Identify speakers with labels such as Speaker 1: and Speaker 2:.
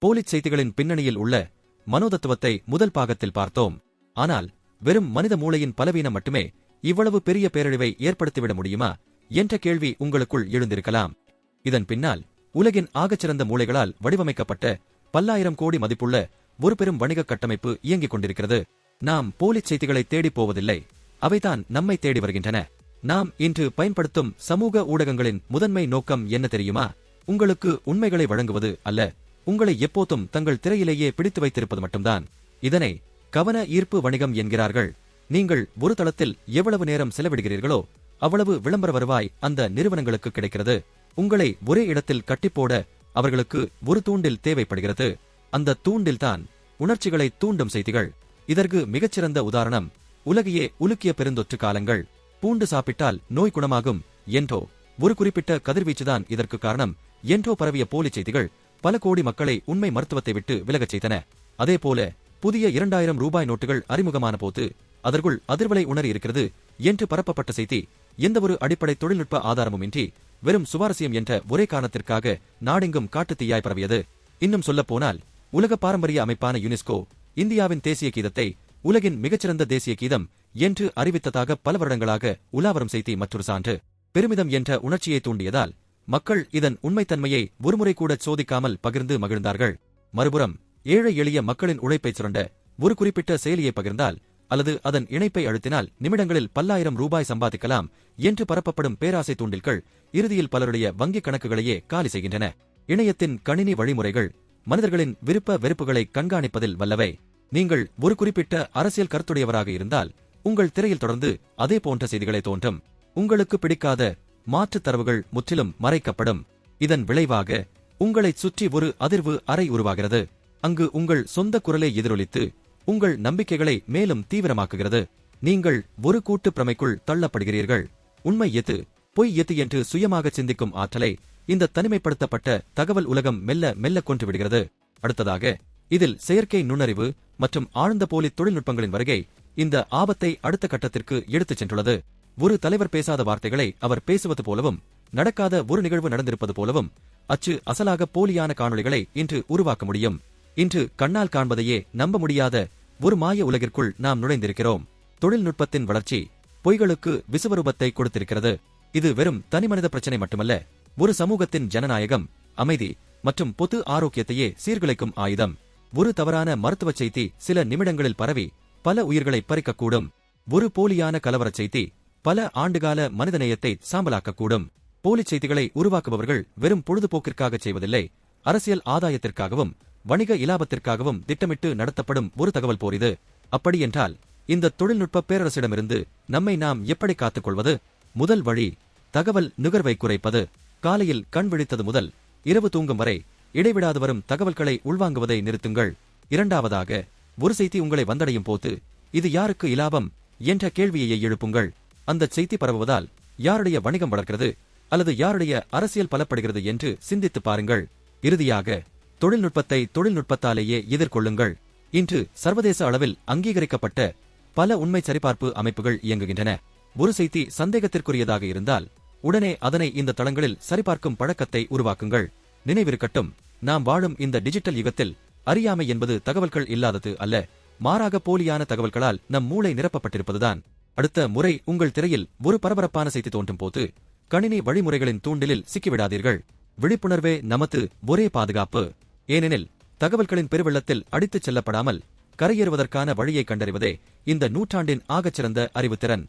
Speaker 1: போலிச் செய்திகளின் பின்னணியில் உள்ள மனோதத்துவத்தை முதல் பாகத்தில் பார்த்தோம். ஆனால் வெறும் மனித மூளையின் பலவீனம் மட்டுமே இவ்வளவு பெரிய பேரழிவை ஏற்படுத்திவிட முடியுமா என்ற கேள்வி உங்களுக்குள் எழுந்திருக்கலாம். இதன் பின்னால் உலகின் ஆகச்சிறந்த மூளைகளால் வடிவமைக்கப்பட்ட பல்லாயிரம் கோடி மதிப்புள்ள ஒரு பெரும் வணிக கட்டமைப்பு இயங்கிக் கொண்டிருக்கிறது. நாம் போலிச் செய்திகளை தேடிப் போவதில்லை, அவைதான் நம்மை தேடி வருகின்றன. நாம் இன்று பயன்படுத்தும் சமூக ஊடகங்களின் முதன்மை நோக்கம் என்ன தெரியுமா? உங்களுக்கு உண்மைகளை வழங்குவது அல்ல, உங்களை எப்போதும் தங்கள் திரையிலேயே பிடித்து வைத்திருப்பது மட்டும்தான். இதனை கவன ஈர்ப்பு வணிகம் என்கிறார்கள். நீங்கள் ஒரு தளத்தில் எவ்வளவு நேரம் செலவிடுகிறீர்களோ அவ்வளவு விளம்பர வருவாய் அந்த நிறுவனங்களுக்கு கிடைக்கிறது. உங்களை ஒரே இடத்தில் கட்டிப்போட அவர்களுக்கு ஒரு தூண்டில் தேவைப்படுகிறது. அந்த தூண்டில்தான் உணர்ச்சிகளை தூண்டும் செய்திகள். இதற்கு மிகச்சிறந்த உதாரணம் உலகையே உலுக்கிய பெருந்தொற்று காலங்கள். பூண்டு சாப்பிட்டால் நோய் குணமாகும் என்றோ ஒரு குறிப்பிட்ட கதிர்வீச்சுதான் இதற்கு காரணம் என்றோ பரவிய போலி செய்திகள் பல கோடி மக்களை உண்மை மருத்துவத்தை விட்டு விலகச் செய்தன. அதேபோல புதிய 2000 ரூபாய் நோட்டுகள் அறிமுகமான போது அதற்குள் அதிர்வலை உணரி இருக்கிறது என்று பரப்பப்பட்ட செய்தி எந்தவொரு அடிப்படை தொழில்நுட்ப ஆதாரமுமின்றி வெறும் சுவாரஸ்யம் என்ற ஒரே காரணத்திற்காக நாடெங்கும் காட்டுத்தீயாய் பரவியது. இன்னும் சொல்லப்போனால் உலக பாரம்பரிய அமைப்பான யுனெஸ்கோ இந்தியாவின் தேசிய கீதத்தை உலகின் மிகச்சிறந்த தேசிய கீதம் என்று அறிவித்ததாக பல வருடங்களாக உலாவரும் செய்தி மற்றொரு சான்று. பெருமிதம் என்ற உணர்ச்சியை தூண்டியதால் மக்கள் இதன் உண்மைத்தன்மையை ஒருமுறை கூட சோதிக்காமல் பகிர்ந்து மகிழ்ந்தார்கள். மறுபுறம் ஏழை எளிய மக்களின் உழைப்பை சுரண்ட ஒரு குறிப்பிட்ட செயலியை பகிர்ந்தால் அல்லது அதன் இணைப்பை அழுத்தினால் நிமிடங்களில் பல்லாயிரம் ரூபாய் சம்பாதிக்கலாம் என்று பரப்பப்படும் பேராசை தூண்டில்கள் இறுதியில் பலருடைய வங்கிக் கணக்குகளையே காலி செய்கின்றன. இணையத்தின் கணினி வழிமுறைகள் மனிதர்களின் விருப்ப வெறுப்புகளை கண்காணிப்பதில் வல்லவை. நீங்கள் ஒரு குறிப்பிட்ட அரசியல் கருத்துடையவராக இருந்தால் உங்கள் திரையில் தொடர்ந்து அதே போன்ற செய்திகளை தோன்றும். உங்களுக்கு பிடிக்காத மாற்றுத் தரவுகள் முற்றிலும் மறைக்கப்படும். இதன் விளைவாக உங்களைச் சுற்றி ஒரு அதிர்வு அறை உருவாகிறது. அங்கு உங்கள் சொந்த குரலை எதிரொலித்து உங்கள் நம்பிக்கைகளை மேலும் தீவிரமாக்குகிறது. நீங்கள் ஒரு கூட்டு பிரமைக்குள் தள்ளப்படுகிறீர்கள். உண்மை எது பொய் எது என்று சுயமாக சிந்திக்கும் ஆற்றலை இந்த தனிமைப்படுத்தப்பட்ட தகவல் உலகம் மெல்ல மெல்ல கொன்றுவிடுகிறது. அடுத்ததாக இதில் செயற்கை நுண்ணறிவு மற்றும் ஆழ்ந்த போலி தொழில்நுட்பங்களின் வருகை இந்த ஆபத்தை அடுத்த கட்டத்திற்கு எடுத்துச் சென்றுள்ளது. ஒரு தலைவர் பேசாத வார்த்தைகளை அவர் பேசுவது போலவும் நடக்காத ஒரு நிகழ்வு நடந்திருப்பது போலவும் அச்சு அசலாக போலியான காணொளிகளை இன்று உருவாக்க முடியும். இன்று கண்ணால் காண்பதையே நம்ப முடியாத ஒரு மாய உலகிற்குள் நாம் நுழைந்திருக்கிறோம். தொழில்நுட்பத்தின் வளர்ச்சி பொய்களுக்கு விசுவரூபத்தை கொடுத்திருக்கிறது. இது வெறும் தனிமனித பிரச்சனை மட்டுமல்ல, ஒரு சமூகத்தின் ஜனநாயகம், அமைதி மற்றும் பொது ஆரோக்கியத்தையே சீர்குலைக்கும் ஆயுதம். ஒரு தவறான மருத்துவ செய்தி சில நிமிடங்களில் பரவி பல உயிர்களை பறிக்கக்கூடும். ஒரு போலியான கலவரச் செய்தி பல ஆண்டுகால மனிதநேயத்தை சாம்பலாக்கக்கூடும். போலிச் செய்திகளை உருவாக்குபவர்கள் வெறும் பொழுதுபோக்கிற்காக செய்வதில்லை, அரசியல் ஆதாயத்திற்காகவும் வணிக இலாபத்திற்காகவும் திட்டமிட்டு நடத்தப்படும் ஒரு தகவல் போர் இது. அப்படியென்றால் இந்த தொழில்நுட்ப பேரரசிடமிருந்து நம்மை நாம் எப்படி காத்துக்கொள்வது? முதல் வழி தகவல் நுகர்வை குறைப்பது. காலையில் கண் விழித்தது முதல் இரவு தூங்கும் வரை இடைவிடாது வரும் தகவல்களை உள்வாங்குவதை நிறுத்துங்கள். இரண்டாவதாக, ஒரு செய்தி உங்களை வந்தடையும் போது இது யாருக்கு இலாபம் என்ற கேள்வியை எழுப்புங்கள். அந்த செய்தி பரவுவதால் யாருடைய வணிகம் வளர்க்கிறது அல்லது யாருடைய அரசியல் பலப்படுகிறது என்று சிந்தித்து பாருங்கள். இறுதியாக தொழில்நுட்பத்தை தொழில்நுட்பத்தாலேயே எதிர்கொள்ளுங்கள். இன்று சர்வதேச அளவில் அங்கீகரிக்கப்பட்ட பல உண்மை சரிபார்ப்பு அமைப்புகள் இயங்குகின்றன. ஒரு செய்தி சந்தேகத்திற்குரியதாக இருந்தால் உடனே அதனை இந்த தளங்களில் சரிபார்க்கும் பழக்கத்தை உருவாக்குங்கள். நினைவிருக்கட்டும், நாம் வாழும் இந்த டிஜிட்டல் யுகத்தில் அறியாமை என்பது தகவல்கள் இல்லாதது அல்ல, மாறாக போலியான தகவல்களால் நம் மூளை நிரப்பப்பட்டிருப்பதுதான். அடுத்த முறை உங்கள் திரையில் ஒரு பரபரப்பான செய்தி தோன்றும் போது கணினி வழிமுறைகளின் தூண்டிலில் சிக்கிவிடாதீர்கள். விழிப்புணர்வே நமது ஒரே பாதுகாப்பு. ஏனெனில் தகவல்களின் பெருவெள்ளத்தில் அடித்துச் செல்லப்படாமல் கரையேறுவதற்கான வழியை கண்டறிவதே இந்த நூற்றாண்டின் ஆகச்சிறந்த அறிவுத்திறன்.